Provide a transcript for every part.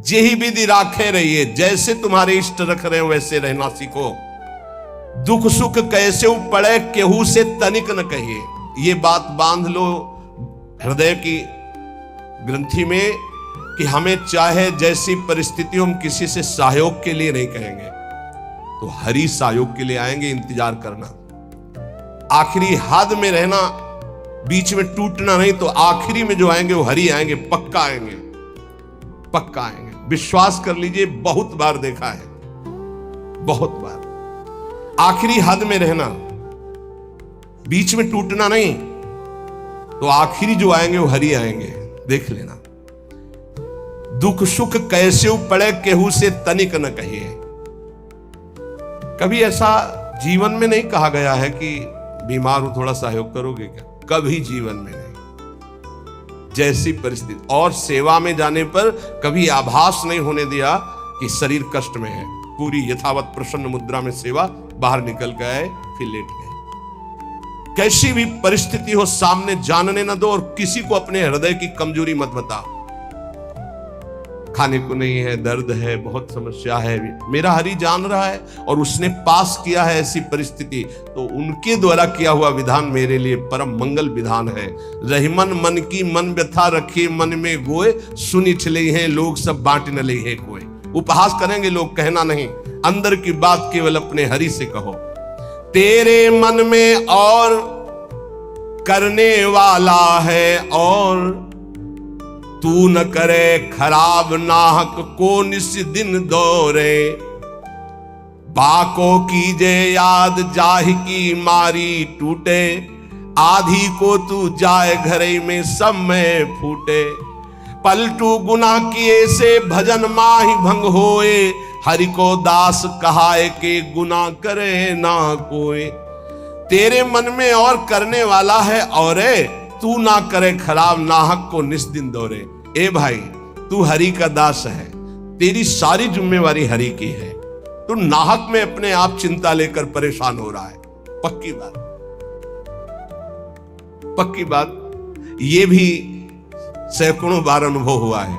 जेहि विधि राखे रहिए, जैसे तुम्हारे इष्ट रख रहे हो वैसे रहना सीखो। दुख सुख कैसे पड़े केहू से तनिक न कहिए। ये बात बांध लो हृदय की ग्रंथि में कि हमें चाहे जैसी परिस्थिति हम किसी से सहयोग के लिए नहीं कहेंगे, तो हरि सहयोग के लिए आएंगे। इंतजार करना, आखिरी हद में रहना, बीच में टूटना नहीं। तो आखिरी में जो आएंगे वो हरि आएंगे, पक्का आएंगे, पक्का आएंगे। विश्वास कर लीजिए, बहुत बार देखा है, बहुत बार। आखिरी हद में रहना, बीच में टूटना नहीं, तो आखिरी जो आएंगे वो हरि आएंगे। देख लेना। दुख सुख कैसे पड़े केहू से तनिक न कहिए। कभी ऐसा जीवन में नहीं कहा गया है कि बीमार हो थोड़ा सहयोग करोगे क्या? कभी जीवन में नहीं। जैसी परिस्थिति, और सेवा में जाने पर कभी आभास नहीं होने दिया कि शरीर कष्ट में है। पूरी यथावत प्रसन्न मुद्रा में सेवा, बाहर निकल गए फिर लेट गए। कैसी भी परिस्थिति हो सामने जानने न दो, और किसी को अपने हृदय की कमजोरी मत बताओ। खाने को नहीं है, दर्द है, बहुत समस्या है, मेरा हरि जान रहा है और उसने पास किया है ऐसी परिस्थिति, तो उनके द्वारा किया हुआ विधान मेरे लिए परम मंगल विधान है। रहीमन मन की मन व्यथा रखे मन में गोए, सुनी चले हैं लोग सब बांट न ले है कोई। उपहास करेंगे लोग, कहना नहीं, अंदर की बात केवल अपने हरि से कहो। तेरे मन में और करने वाला है, और तू न करे खराब नाहक को निस दिन दौरे। बाको कीजे याद जाहि की मारी टूटे, आधी को तू जाए घरे में सब में फूटे। पलटू गुना किए से भजन माहि भंग होए, हरि को दास कहाए के गुना करे ना कोई। तेरे मन में और करने वाला है, और तू ना करे खराब नाहक को निस दिन दौरे। ए भाई, तू हरि का दास है, तेरी सारी जिम्मेवारी हरि की है। तू नाहक में अपने आप चिंता लेकर परेशान हो रहा है। पक्की बात, पक्की बात। ये भी सैकड़ों बार अनुभव हुआ है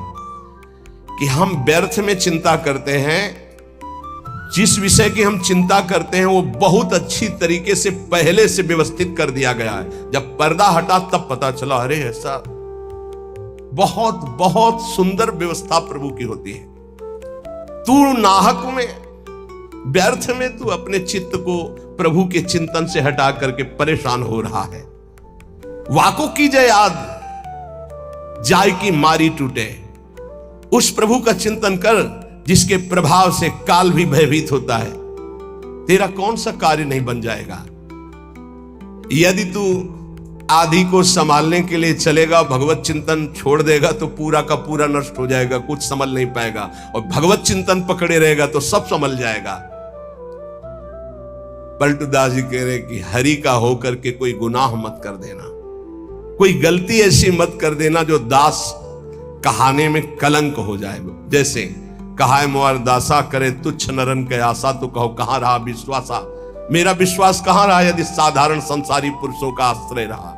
कि हम व्यर्थ में चिंता करते हैं। जिस विषय की हम चिंता करते हैं वो बहुत अच्छी तरीके से पहले से व्यवस्थित कर दिया गया है। जब पर्दा हटा तब पता चला, अरे ऐसा बहुत बहुत सुंदर व्यवस्था प्रभु की होती है। तू नाहक में, व्यर्थ में तू अपने चित्त को प्रभु के चिंतन से हटा करके परेशान हो रहा है। वाको कीजिए याद जाय की मारी टूटे। उस प्रभु का चिंतन कर जिसके प्रभाव से काल भी भयभीत होता है। तेरा कौन सा कार्य नहीं बन जाएगा। यदि तू आदि को संभालने के लिए चलेगा, भगवत चिंतन छोड़ देगा तो पूरा का पूरा नष्ट हो जाएगा, कुछ संभल नहीं पाएगा। और भगवत चिंतन पकड़े रहेगा तो सब संभल जाएगा। पलटूदास जी कह रहे कि हरि का होकर के कोई गुनाह मत कर देना, कोई गलती ऐसी मत कर देना जो दास कहाने में कलंक हो जाए। जैसे कहा है मोर दासा करे तुच्छ नरन के आशा, तो कहो कहां रहा विश्वासा। मेरा विश्वास कहां रहा यदि साधारण संसारी पुरुषों का आश्रय रहा।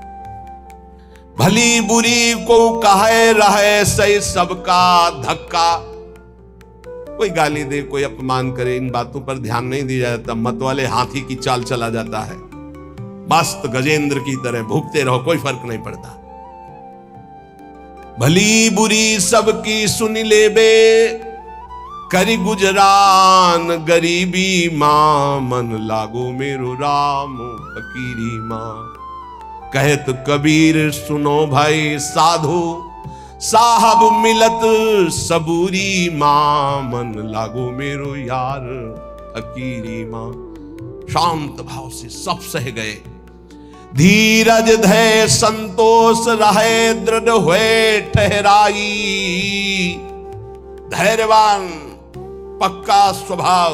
भली बुरी को कहे रहे सही सबका धक्का। कोई गाली दे, कोई अपमान करे, इन बातों पर ध्यान नहीं दिया जाता। मत वाले हाथी की चाल चला जाता है, मस्त गजेंद्र की तरह भूखते रहो, कोई फर्क नहीं पड़ता। भली बुरी सबकी सुन ले बे, करी गुजरान गरीबी मां, मन लागो मेरो राम फकीरी मां। कहे तो कबीर सुनो भाई साधु, साहब मिलत सबूरी मां, मन लागो मेरो यार फकीरी मां। शांत भाव से सब सह गए। धीरज धैर्य संतोष रहे, दृढ़ हुए ठहराई। धैर्यवान, पक्का स्वभाव,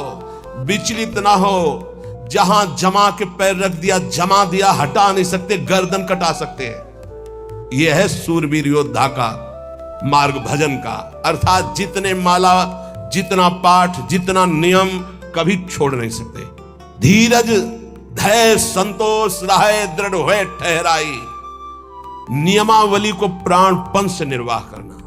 विचलित ना हो। जहां जमा के पैर रख दिया, जमा दिया, हटा नहीं सकते, गर्दन कटा सकते हैं। यह है सूरवीर योद्धा का मार्ग भजन का। अर्थात जितने माला, जितना पाठ, जितना नियम, कभी छोड़ नहीं सकते। धीरज धैर्य संतोष रहे, दृढ़ हुए ठहराई। नियमावली को प्राणपन से निर्वाह करना।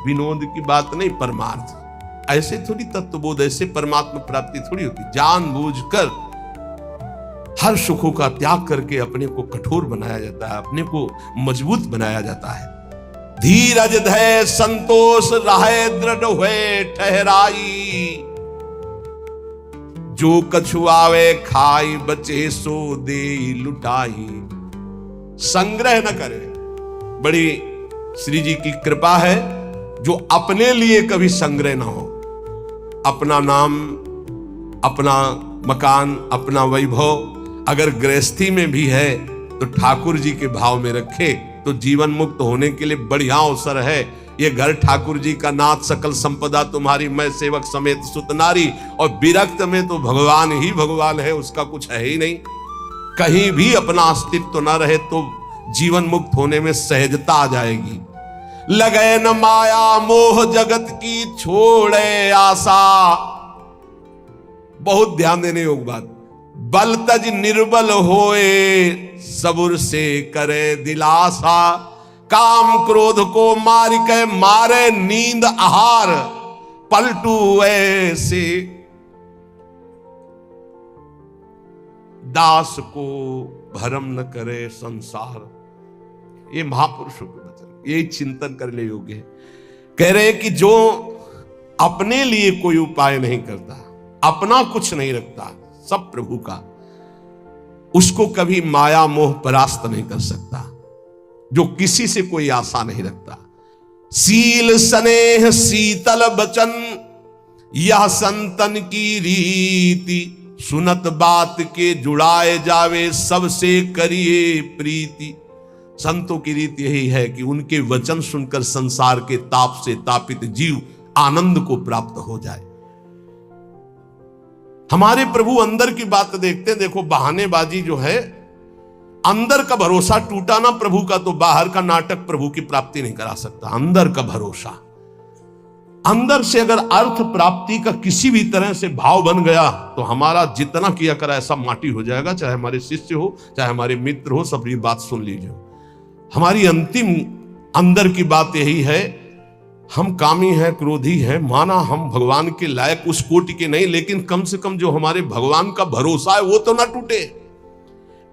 विनोद की बात नहीं, परमार्थ। ऐसे थोड़ी तत्वबोध, ऐसे परमात्मा प्राप्ति थोड़ी होती। जानबूझकर हर सुखों का त्याग करके अपने को कठोर बनाया जाता है, अपने को मजबूत बनाया जाता है। धीरज धैर्य संतोष रहे दृढ़ हुए ठहराई, जो कछुआवे खाई बचे सो दे लुटाई। संग्रह न करे। बड़ी श्री जी की कृपा है जो अपने लिए कभी संग्रह ना हो। अपना नाम, अपना मकान, अपना वैभव अगर गृहस्थी में भी है तो ठाकुर जी के भाव में रखे तो जीवन मुक्त होने के लिए बढ़िया अवसर है। ये घर ठाकुर जी का नाथ, सकल संपदा तुम्हारी, मैं सेवक समेत सुत नारी। और विरक्त में तो भगवान ही भगवान है, उसका कुछ है ही नहीं। कहीं भी अपना अस्तित्व तो न रहे तो जीवन मुक्त होने में सहजता आ जाएगी। लगे न माया मोह जगत की छोड़े आशा। बहुत ध्यान देने योग बात। बल तज निर्बल होए सबुर से करे दिलासा। काम क्रोध को मार के मारे नींद आहार। पलटू ऐसे दास को भरम न करे संसार। ये महापुरुषों के वचन, यही चिंतन करने योग्य है। कह रहे कि जो अपने लिए कोई उपाय नहीं करता, अपना कुछ नहीं रखता, सब प्रभु का, उसको कभी माया मोह परास्त नहीं कर सकता। जो किसी से कोई आशा नहीं रखता। सील स्नेह शीतल बचन यह संतन की रीति। सुनत बात के जुड़ाए जावे सबसे करिए प्रीति। संतों की रीति यही है कि उनके वचन सुनकर संसार के ताप से तापित जीव आनंद को प्राप्त हो जाए। हमारे प्रभु अंदर की बात देखते हैं। देखो बहानेबाजी जो है, अंदर का भरोसा टूटा ना प्रभु का तो बाहर का नाटक प्रभु की प्राप्ति नहीं करा सकता। अंदर का भरोसा, अंदर से अगर अर्थ प्राप्ति का किसी भी तरह से भाव बन गया तो हमारा जितना किया करा ऐसा माटी हो जाएगा। चाहे हमारे शिष्य हो, चाहे हमारे मित्र हो, सब ये बात सुन लीजिए। हमारी अंतिम अंदर की बात यही है, हम कामी हैं, क्रोधी हैं, माना हम भगवान के लायक उस कोटि के नहीं, लेकिन कम से कम जो हमारे भगवान का भरोसा है वो तो ना टूटे।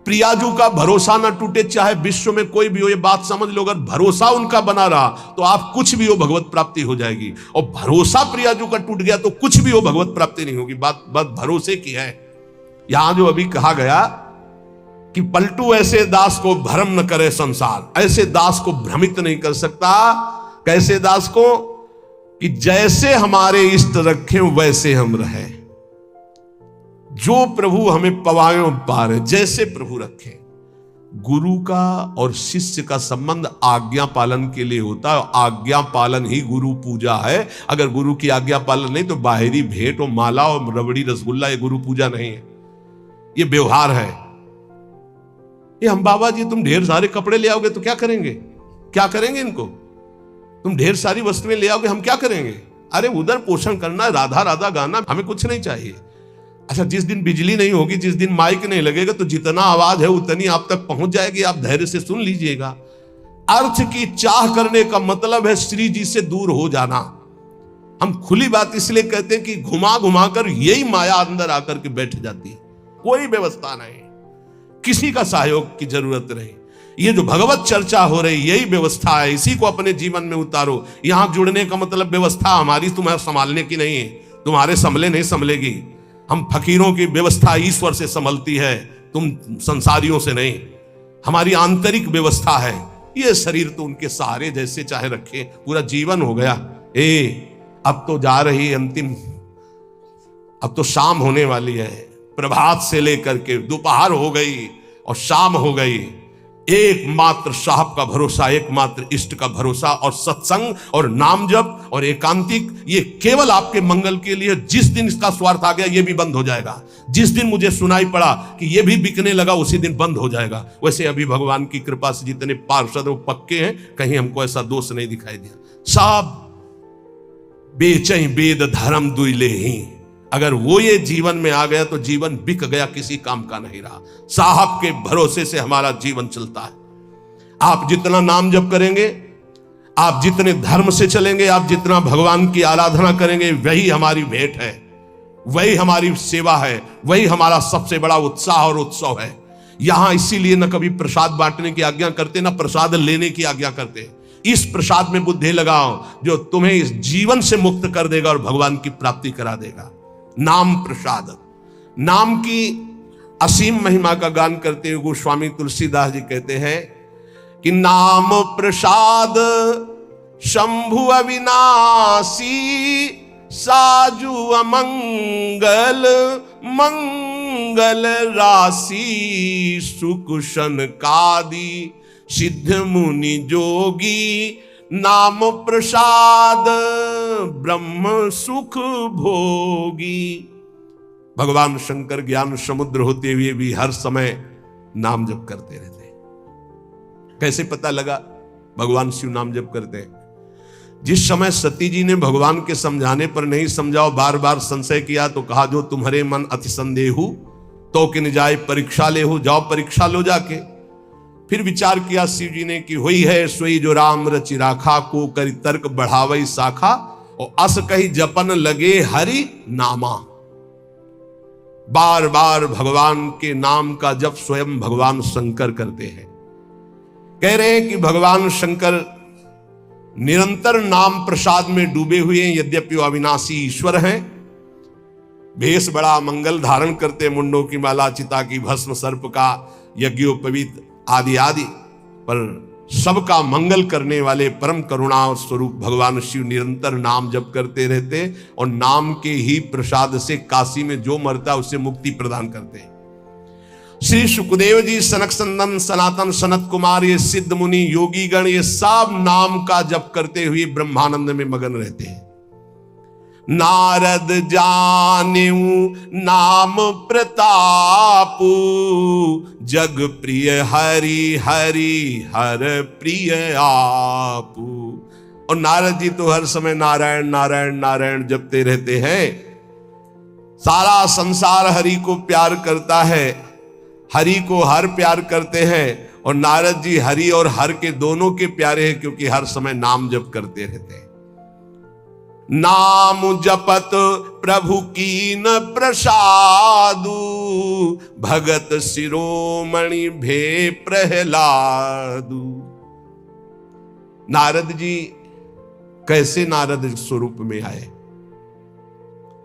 प्रियाजू का भरोसा ना टूटे, चाहे विश्व में कोई भी हो। ये बात समझ लो, अगर भरोसा उनका बना रहा तो आप कुछ भी हो भगवत प्राप्ति हो जाएगी। और भरोसा प्रियाजू का टूट गया तो कुछ भी हो भगवत प्राप्ति नहीं होगी। बात भरोसे की है। यहां जो अभी कहा गया कि पलटू ऐसे दास को भ्रम न करे संसार। ऐसे दास को भ्रमित नहीं कर सकता। कैसे दास को? कि जैसे हमारे इष्ट रखें वैसे हम रहे। जो प्रभु हमें पवाए पारे, जैसे प्रभु रखे। गुरु का और शिष्य का संबंध आज्ञा पालन के लिए होता है। आज्ञा पालन ही गुरु पूजा है। अगर गुरु की आज्ञा पालन नहीं तो बाहरी भेंट और माला और रबड़ी रसगुल्ला ये गुरु पूजा नहीं है, ये व्यवहार है। ये हम बाबा जी तुम ढेर सारे कपड़े ले आओगे तो क्या करेंगे? क्या करेंगे इनको? तुम ढेर सारी वस्तुएं ले आओगे, हम क्या करेंगे? अरे उधर पोषण करना, राधा राधा गाना, हमें कुछ नहीं चाहिए। अच्छा, जिस दिन बिजली नहीं होगी, जिस दिन माइक नहीं लगेगा तो जितना आवाज है उतनी आप तक पहुंच जाएगी। आप धैर्य से सुन लीजिएगा। अर्थ की चाह करने का मतलब है श्री जी से दूर हो जाना। हम खुली बात इसलिए कहते हैं कि घुमा घुमा कर यही माया अंदर आकर के बैठ जाती है। कोई व्यवस्था नहीं, किसी का सहयोग की जरूरत नहीं। ये जो भगवत चर्चा हो रही यही व्यवस्था है। इसी को अपने जीवन में उतारो। यहां जुड़ने का मतलब व्यवस्था हमारी तुम्हें संभालने की नहीं है। तुम्हारे संभले नहीं संभलेगी। हम फकीरों की व्यवस्था ईश्वर से संभलती है, तुम संसारियों से नहीं। हमारी आंतरिक व्यवस्था है। ये शरीर तो उनके सहारे जैसे चाहे रखे, पूरा जीवन हो गया। अब तो जा रही अंतिम, अब तो शाम होने वाली है। प्रभात से लेकर के दोपहर हो गई और शाम हो गई। एकमात्र साहब का भरोसा, एकमात्र इष्ट का भरोसा और सत्संग और नाम जप और एकांतिक, ये केवल आपके मंगल के लिए। जिस दिन इसका स्वार्थ आ गया ये भी बंद हो जाएगा। जिस दिन मुझे सुनाई पड़ा कि ये भी बिकने लगा उसी दिन बंद हो जाएगा। वैसे अभी भगवान की कृपा से जितने पार्षद वो पक्के हैं, कहीं हमको ऐसा दोष नहीं दिखाई दिया। सब बेचई वेद धर्म दुइले ही। अगर वो ये जीवन में आ गया तो जीवन बिक गया, किसी काम का नहीं रहा। साहब के भरोसे से हमारा जीवन चलता है। आप जितना नाम जप करेंगे, आप जितने धर्म से चलेंगे, आप जितना भगवान की आराधना करेंगे, वही हमारी भेंट है, वही हमारी सेवा है, वही हमारा सबसे बड़ा उत्साह और उत्सव है। यहां इसीलिए न कभी प्रसाद बांटने की आज्ञा करते, ना प्रसाद लेने की आज्ञा करते। इस प्रसाद में बुद्धि लगाओ जो तुम्हें इस जीवन से मुक्त कर देगा और भगवान की प्राप्ति करा देगा। नाम प्रसाद, नाम की असीम महिमा का गान करते हुए गोस्वामी तुलसीदास जी कहते हैं कि नाम प्रसाद शंभु अविनाशी, साजु अमंगल मंगल राशि, सुख सनकादि सिद्ध मुनि जोगी, नाम प्रसाद ब्रह्म सुख भोगी। भगवान शंकर ज्ञान समुद्र होते हुए भी हर समय नाम जप करते रहते। कैसे पता लगा भगवान शिव नाम जप करते हैं? जिस समय सती जी ने भगवान के समझाने पर नहीं समझाओ, बार बार संशय किया, तो कहा जो तुम्हारे मन अति संदेहु तो किन जाए परीक्षा ले हो, जाओ परीक्षा लो जाके। फिर विचार किया शिव जी ने कि हुई है सोई जो राम रचि राखा, को करी तर्क बढ़ावई शाखा, और अस कही जपन लगे हरि नामा। बार बार भगवान के नाम का जप स्वयं भगवान शंकर करते हैं। कह रहे हैं कि भगवान शंकर निरंतर नाम प्रसाद में डूबे हुए हैं, यद्यपि वो अविनाशी ईश्वर हैं। भेष बड़ा मंगल धारण करते, मुंडों की माला, चिता की भस्म, सर्प का यज्ञोपवीत आदि आदि, पर सबका मंगल करने वाले परम करुणा स्वरूप भगवान शिव निरंतर नाम जप करते रहते, और नाम के ही प्रसाद से काशी में जो मरता उसे मुक्ति प्रदान करते। श्री सुखदेव जी, सनक संदन, सनातन, सनत कुमार, ये सिद्ध मुनि, योगी गण, ये सब नाम का जप करते हुए ब्रह्मानंद में मगन रहते हैं। नारद जानेऊ नाम प्रतापु, जग प्रिय हरि हरि हर प्रिय आपू। और नारद जी तो हर समय नारायण नारायण नारायण जपते रहते हैं। सारा संसार हरि को प्यार करता है, हरि को हर प्यार करते हैं, और नारद जी हरि और हर के दोनों के प्यारे हैं, क्योंकि हर समय नाम जप करते रहते हैं। नाम जपत प्रभु कीन प्रसादु, भगत शिरोमणि भे प्रहलादु। नारद जी कैसे नारद स्वरूप में आए?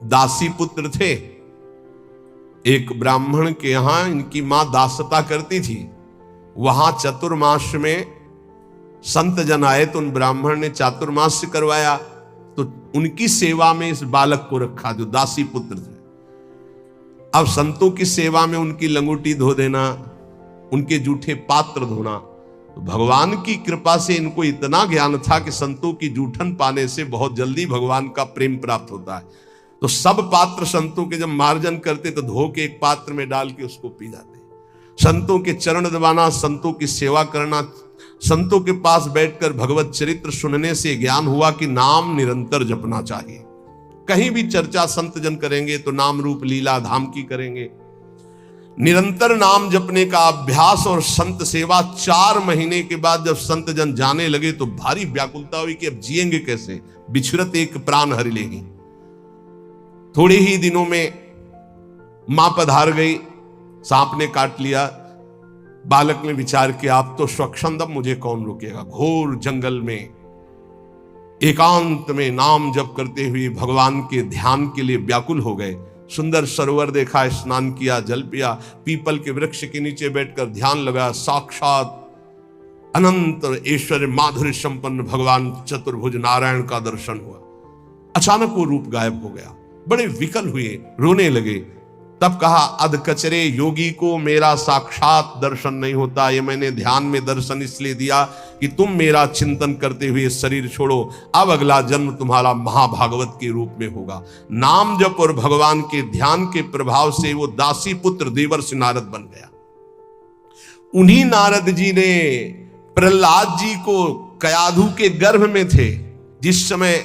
दासी पुत्र थे। एक ब्राह्मण के यहां इनकी मां दासता करती थी। वहां चतुर्मास में संत जन आए, तो उन ब्राह्मण ने चातुर्मास करवाया, तो उनकी सेवा में इस बालक को रखा जो दासी पुत्र थे। अब संतों की सेवा में उनकी लंगोटी धो देना, उनके जूठे पात्र धोना, तो भगवान की कृपा से इनको इतना ज्ञान था कि संतों की जूठन पाने से बहुत जल्दी भगवान का प्रेम प्राप्त होता है। तो सब पात्र संतों के जब मार्जन करते तो धो के एक पात्र में डाल के उसको पी जाते। संतों के चरण दबाना, संतों की सेवा करना, संतों के पास बैठकर भगवत चरित्र सुनने से ज्ञान हुआ कि नाम निरंतर जपना चाहिए। कहीं भी चर्चा संत जन करेंगे तो नाम रूप लीला धाम की करेंगे। निरंतर नाम जपने का अभ्यास और संत सेवा 4 महीने के बाद जब संत जन जाने लगे तो भारी व्याकुलता हुई कि अब जिएंगे कैसे, बिछुरत एक प्राण हरि लेगी। थोड़े ही दिनों में मां पधार गई, सांप ने काट लिया। बालक ने विचार किया अब तो स्वच्छंदम, मुझे कौन रोकेगा। घोर जंगल में एकांत में नाम जप करते हुए भगवान के ध्यान के लिए व्याकुल हो गए। सुंदर सरोवर देखा, स्नान किया, जल पिया, पीपल के वृक्ष के नीचे बैठकर ध्यान लगा। साक्षात अनंत ऐश्वर्य माधुर्य संपन्न भगवान चतुर्भुज नारायण का दर्शन हुआ। अचानक वो रूप गायब हो गया। बड़े विकल हुए, रोने लगे। तब कहा अध कचरे योगी को मेरा साक्षात दर्शन नहीं होता। ये मैंने ध्यान में दर्शन इसलिए दिया कि तुम मेरा चिंतन करते हुए शरीर छोड़ो। अब अगला जन्म तुम्हारा महाभागवत के रूप में होगा। नाम जप और भगवान के ध्यान के प्रभाव से वो दासी पुत्र देवर्षि नारद बन गया। उन्हीं नारद जी ने प्रहलाद जी को कयाधु के गर्भ में थे, जिस समय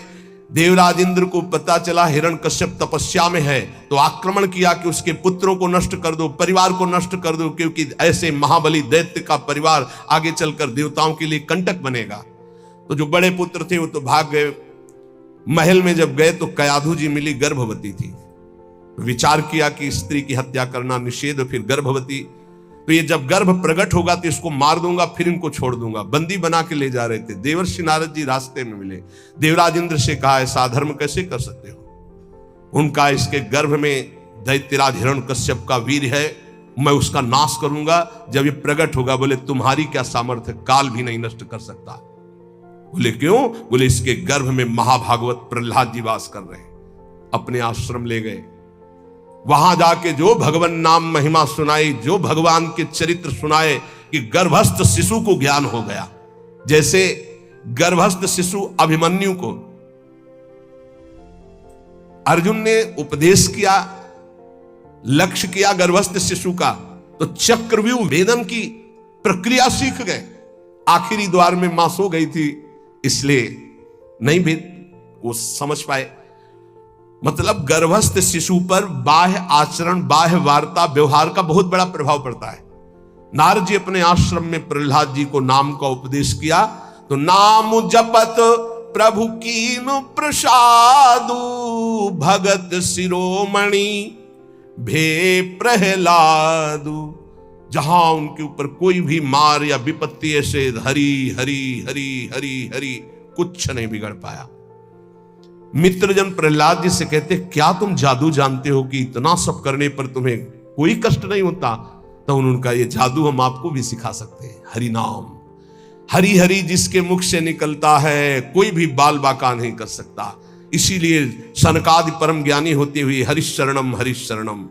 देवराज इंद्र को पता चला हिरण्यकश्यप तपस्या में है, तो आक्रमण किया कि उसके पुत्रों को नष्ट कर दो, परिवार को नष्ट कर दो, क्योंकि ऐसे महाबली दैत्य का परिवार आगे चलकर देवताओं के लिए कंटक बनेगा। तो जो बड़े पुत्र थे वो तो भाग गए। महल में जब गए तो कयाधु जी मिली, गर्भवती थी। विचार किया कि स्त्री की हत्या करना निषेध, फिर गर्भवती, तो ये जब गर्भ प्रकट होगा तो इसको मार दूंगा, फिर इनको छोड़ दूंगा। बंदी बना के ले जा रहे थे। देवर्षि नारद जी रास्ते में मिले। देवराज इंद्र से कहा, ऐसा धर्म कैसे कर सकते हो? उनका इसके गर्भ में दैत्यराज हिरण्यकश्यप का वीर है, मैं उसका नाश करूंगा जब ये प्रकट होगा। बोले तुम्हारी क्या सामर्थ्य, काल भी नहीं नष्ट कर सकता। बोले क्यों? बोले इसके गर्भ में महाभागवत प्रहलाद जी वास कर रहे हैं। अपने आश्रम ले गए। वहां जाके जो भगवान नाम महिमा सुनाई, जो भगवान के चरित्र सुनाए कि गर्भस्थ शिशु को ज्ञान हो गया। जैसे गर्भस्थ शिशु अभिमन्यु को अर्जुन ने उपदेश किया, लक्ष्य किया गर्भस्थ शिशु का, तो चक्रव्यूह भेदन की प्रक्रिया सीख गए। आखिरी द्वार में मां सो गई थी, इसलिए नहीं भेद वो समझ पाए। मतलब गर्भस्थ शिशु पर बाह्य आचरण, बाह्य वार्ता, व्यवहार का बहुत बड़ा प्रभाव पड़ता है। नारद जी अपने आश्रम में प्रहलाद जी को नाम का उपदेश किया, तो नाम जपत प्रभु कीनु प्रसादु, भगत शिरोमणि भे प्रहलादु। जहां उनके ऊपर कोई भी मार या विपत्ति ऐसे हरि हरि हरि हरि हरि कुछ नहीं बिगड़ पाया। मित्रजन प्रहलाद जी से कहते, क्या तुम जादू जानते हो कि इतना सब करने पर तुम्हें कोई कष्ट नहीं होता? तो उनका ये जादू हम आपको भी सिखा सकते हैं। हरि नाम, हरि हरि जिसके मुख से निकलता है कोई भी बाल बाका नहीं कर सकता। इसीलिए सनकादि परम ज्ञानी होते हुए हरिशरणम हरिशरणम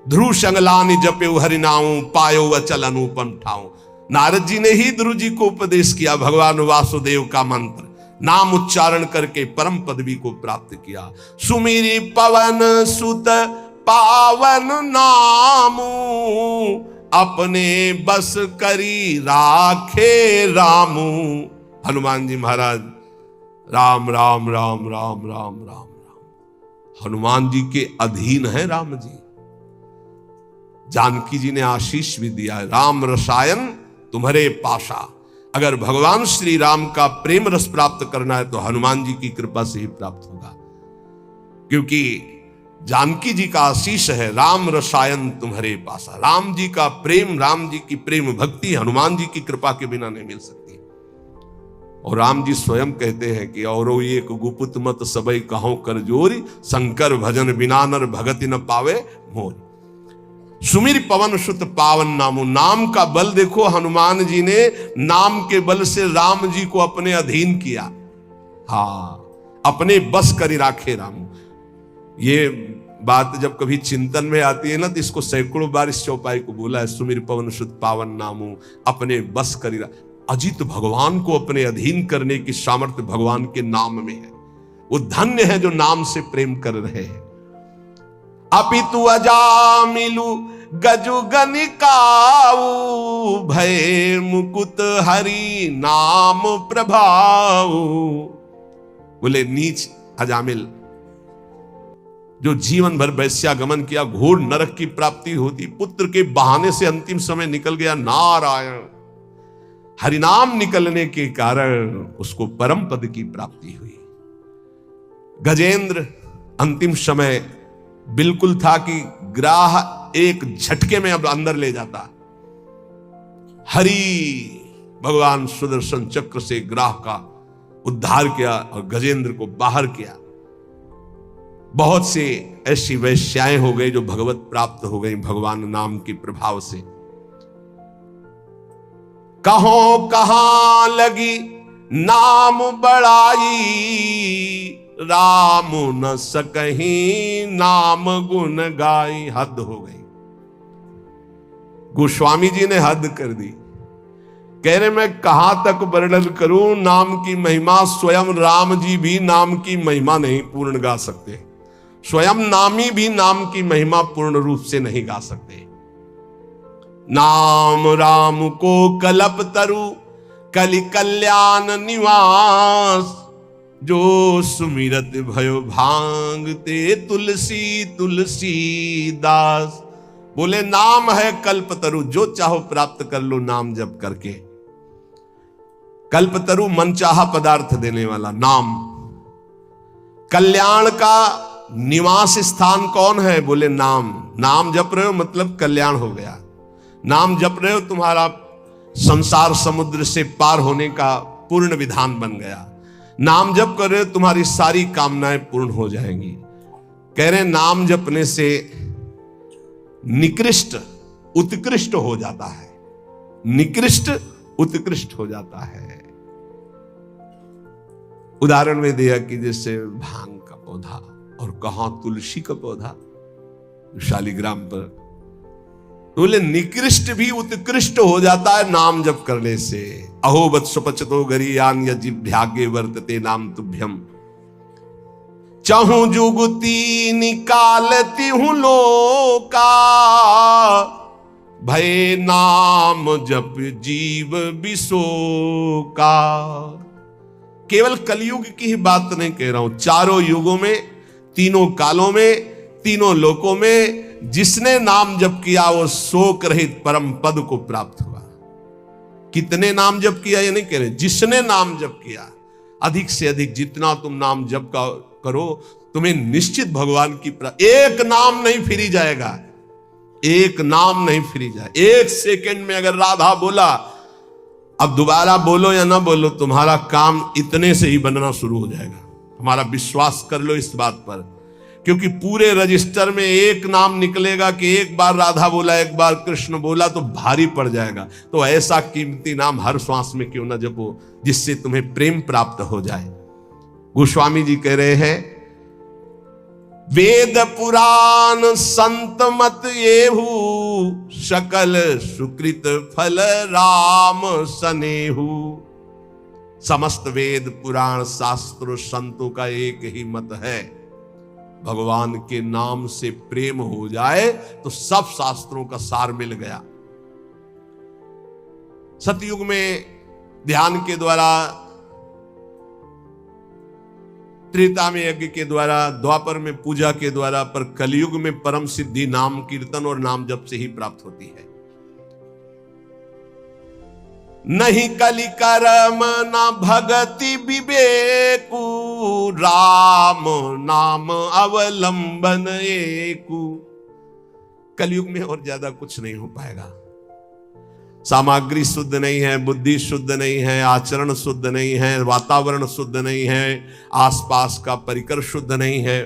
ध्रुव संगलानि जपे हरि नाम पायो अचल अनुपम ठाऊ। नारद जी ने ही ध्रुव जी को उपदेश किया भगवान वासुदेव का मंत्र, नाम उच्चारण करके परम पदवी को प्राप्त किया। सुमिरी पवन सुत पावन नामू, अपने बस करी राखे रामू। हनुमान जी महाराज राम राम राम राम राम राम राम, हनुमान जी के अधीन है राम जी। जानकी जी ने आशीष भी दिया है, राम रसायन तुम्हारे पाशा। अगर भगवान श्री राम का प्रेम रस प्राप्त करना है तो हनुमान जी की कृपा से ही प्राप्त होगा, क्योंकि जानकी जी का आशीष है, राम रसायन तुम्हारे पासा। राम जी का प्रेम, राम जी की प्रेम भक्ति हनुमान जी की कृपा के बिना नहीं मिल सकती। और राम जी स्वयं कहते हैं कि औरो एक गुपुत मत सबई कहो कर जोरी, शंकर भजन बिना नर भगति न पावे मोरी। सुमिर पवन सुत पावन नामो, नाम का बल देखो, हनुमान जी ने नाम के बल से राम जी को अपने अधीन किया। हाँ, अपने बस करी राखे राम। ये बात जब कभी चिंतन में आती है ना, तो इसको सैकड़ों बार इस चौपाई को बोला है, सुमिर पवन सुत पावन नामो, अपने बस करी। अजित भगवान को अपने अधीन करने की सामर्थ्य भगवान के नाम में है। वो धन्य है जो नाम से प्रेम कर रहे हैं। अपितु अजामिलु गजु गनिकाऊ, भय मुकुत हरि नाम प्रभाऊ। बोले नीच अजामिल जो जीवन भर वैश्यागमन किया, घोर नरक की प्राप्ति होती, पुत्र के बहाने से अंतिम समय निकल गया। नारायण हरिनाम निकलने के कारण उसको परम पद की प्राप्ति हुई। गजेंद्र अंतिम समय बिल्कुल था कि ग्राह एक झटके में अब अंदर ले जाता। हरि भगवान सुदर्शन चक्र से ग्राह का उद्धार किया और गजेंद्र को बाहर किया। बहुत से ऐसी वैश्याएं हो गई जो भगवत प्राप्त हो गई भगवान नाम के प्रभाव से। कहो कहां लगी नाम बड़ाई, राम न सकहीं नाम गुण गाई। हद हो गई, गोस्वामी जी ने हद कर दी। कह रहे मैं कहां तक वर्णन करूं नाम की महिमा, स्वयं राम जी भी नाम की महिमा नहीं पूर्ण गा सकते, स्वयं नामी भी नाम की महिमा पूर्ण रूप से नहीं गा सकते। नाम राम को कलप तरु कलि कल्याण निवास, जो सुमिरत भयो भांगते तुलसी तुलसी दास। बोले नाम है कल्पतरु, जो चाहो प्राप्त कर लो नाम जप करके। कल्पतरु मनचाहा पदार्थ देने वाला नाम। कल्याण का निवास स्थान कौन है? बोले नाम। नाम जप रहे हो मतलब कल्याण हो गया। नाम जप रहे हो तुम्हारा संसार समुद्र से पार होने का पूर्ण विधान बन गया। नाम जप कर रहे हो तुम्हारी सारी कामनाएं पूर्ण हो जाएंगी। कह रहे नाम जपने से निकृष्ट उत्कृष्ट हो जाता है, निकृष्ट उत्कृष्ट हो जाता है। उदाहरण में दिया कि जैसे भांग का पौधा और कहां तुलसी का पौधा शालिग्राम पर, तो बोले निकृष्ट भी उत्कृष्ट हो जाता है नाम जप करने से। अहो वत्सपचतो गरीयान यजिभ्यागे वर्तते नाम तुभ्यम, चाहूं जुगती निकालती हूं लोका, भय नाम जप जीव बिसोका। केवल कलयुग की ही बात नहीं कह रहा हूं, चारों युगों में, तीनों कालों में, तीनों लोकों में जिसने नाम जप किया वो शोक रहित परम पद को प्राप्त हुआ। कितने नाम जप किया ये नहीं कह रहे, जिसने नाम जप किया, अधिक से अधिक जितना तुम नाम जप का करो तुम्हें निश्चित भगवान की एक नाम नहीं फिरी जाएगा, एक नाम नहीं फिरी जाए। एक सेकंड में अगर राधा बोला, अब दोबारा बोलो या ना बोलो, तुम्हारा काम इतने से ही बनना शुरू हो जाएगा। हमारा विश्वास कर लो इस बात पर, क्योंकि पूरे रजिस्टर में एक नाम निकलेगा कि एक बार राधा बोला, एक बार कृष्ण बोला तो भारी पड़ जाएगा। तो ऐसा कीमती नाम हर श्वास में क्यों ना जपो जिससे तुम्हें प्रेम प्राप्त हो जाए। गोस्वामी जी कह रहे हैं, वेद पुराण संत मत येहू, सकल सुकृत फल राम सनेहू। समस्त वेद पुराण शास्त्र संतों का एक ही मत है, भगवान के नाम से प्रेम हो जाए तो सब शास्त्रों का सार मिल गया। सतयुग में ध्यान के द्वारा, त्रेता में यज्ञ के द्वारा, द्वापर में पूजा के द्वारा, पर कलयुग में परम सिद्धि नाम कीर्तन और नाम जप से ही प्राप्त होती है। नहीं कलि कर्म न भगति विवेकु, राम नाम अवलंबन एकु। कलयुग में और ज्यादा कुछ नहीं हो पाएगा। सामग्री शुद्ध नहीं है, बुद्धि शुद्ध नहीं है, आचरण शुद्ध नहीं है, वातावरण शुद्ध नहीं है, आसपास का परिकर शुद्ध नहीं है।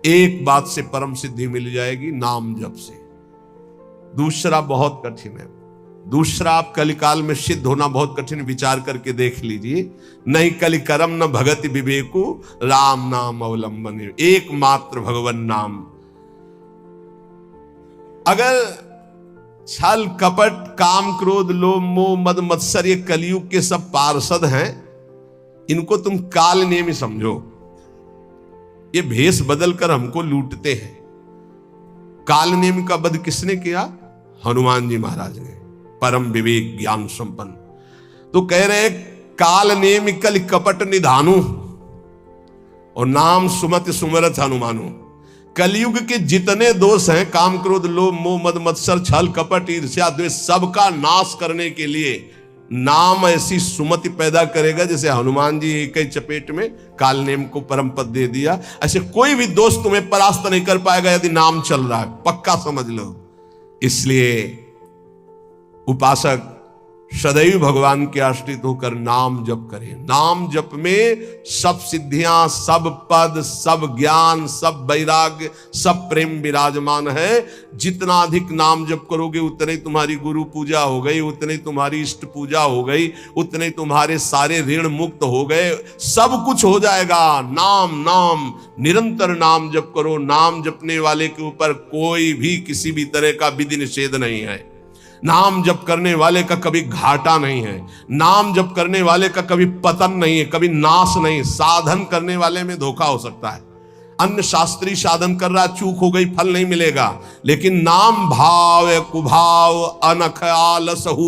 एक बात से परम सिद्धि मिल जाएगी, नाम जप से। दूसरा बहुत कठिन है, दूसरा आप कलिकाल में सिद्ध होना बहुत कठिन, विचार करके देख लीजिए। नहीं कलि कर्म न भगति विवेकु, राम नाम अवलंबन, एकमात्र भगवान नाम। अगर छल कपट काम क्रोध लोभ मोह मद मत्सर ये कलयुग के सब पार्षद हैं, इनको तुम काल नेमी समझो। ये भेष बदलकर हमको लूटते हैं। काल नेमी का वध किसने किया? हनुमान जी महाराज ने, परम विवेक ज्ञान संपन्न। तो कह रहे काल नेमि कलि कपट निधानु, और नाम सुमत सुमरत हनुमानु। कलयुग के जितने दोष हैं, काम क्रोध लोभ मोह मद मत्सर छल कपट ईर्ष्या द्वेष, सबका नाश करने के लिए नाम ऐसी सुमति पैदा करेगा जैसे हनुमान जी एक ही चपेट में काल नेम को परम पद दे दिया। ऐसे कोई भी दोष तुम्हें परास्त नहीं कर पाएगा यदि नाम चल रहा है, पक्का समझ लो। इसलिए उपासक सदैव भगवान के आश्रित होकर नाम जप करें। नाम जप में सब सिद्धियां, सब पद, सब ज्ञान, सब वैराग्य, सब प्रेम विराजमान है। जितना अधिक नाम जप करोगे उतने तुम्हारी गुरु पूजा हो गई, उतने तुम्हारी इष्ट पूजा हो गई, उतने तुम्हारे सारे ऋण मुक्त हो गए, सब कुछ हो जाएगा। नाम नाम निरंतर नाम जप करो। नाम जपने वाले के ऊपर कोई भी किसी भी तरह का विधि निषेध नहीं है। नाम जप करने वाले का कभी घाटा नहीं है। नाम जप करने वाले का कभी पतन नहीं है, कभी नाश नहीं। साधन करने वाले में धोखा हो सकता है। अन्य शास्त्री साधन कर रहा, चूक हो गई, फल नहीं मिलेगा। लेकिन नाम भाव कुभाव अनख आलसहु,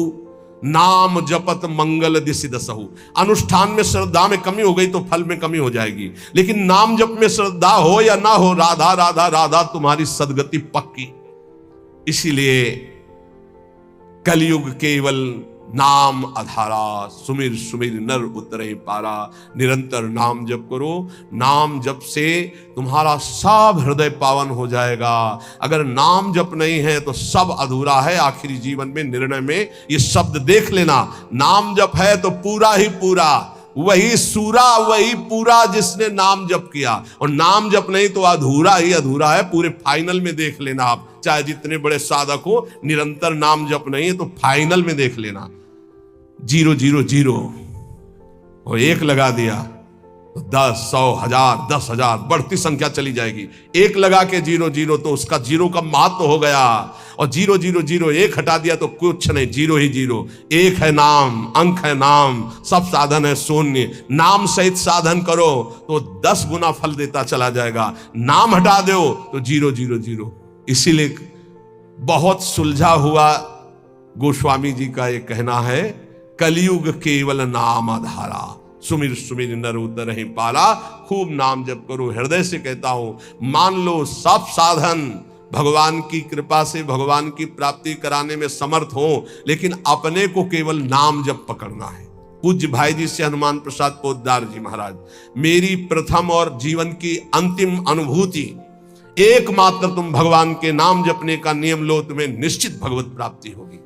नाम जपत मंगल दिसि दसहु। अनुष्ठान में श्रद्धा में कमी हो गई तो फल में कमी हो जाएगी, लेकिन नाम जप में श्रद्धा हो या ना हो, राधा राधा राधा तुम्हारी सदगति पक्की। इसीलिए कलयुग केवल नाम आधारा, सुमिर सुमिर नर उतरे पारा। निरंतर नाम जप करो, नाम जप से तुम्हारा सब हृदय पावन हो जाएगा। अगर नाम जप नहीं है तो सब अधूरा है। आखिरी जीवन में निर्णय में ये शब्द देख लेना, नाम जप है तो पूरा ही पूरा, वही सूरा वही पूरा जिसने नाम जप किया, और नाम जप नहीं तो अधूरा ही अधूरा है। पूरे फाइनल में देख लेना आप, चाहे जितने बड़े साधक हो, निरंतर नाम जप नहीं है तो फाइनल में देख लेना 0 0 0 और 1 लगा दिया तो 10 100 1000 10,000 बढ़ती संख्या चली जाएगी। 1 लगा के 0 0 तो उसका 0 का महत्व हो गया, और 0 0 0 1 हटा दिया तो कुछ नहीं, 0 ही 0। 1 है नाम, अंक है नाम, सब साधन है शून्य। नाम सहित साधन करो तो 10 गुना फल देता चला जाएगा। नाम हटा दो तो 0 0 0। इसीलिए बहुत सुलझा हुआ गोस्वामी जी का ये कहना है, कलयुग केवल नाम आधारा, सुमिर सुमिर नर उतरहि पाला। खूब नाम जप करो। हृदय से कहता हूं, मान लो सब साधन भगवान की कृपा से भगवान की प्राप्ति कराने में समर्थ हो, लेकिन अपने को केवल नाम जप पकड़ना है। पूज्य भाई जी से हनुमान प्रसाद पोद्दार जी महाराज, मेरी प्रथम और जीवन की अंतिम अनुभूति, एकमात्र तुम भगवान के नाम जपने का नियम लो, तुम्हें निश्चित भगवत प्राप्ति होगी।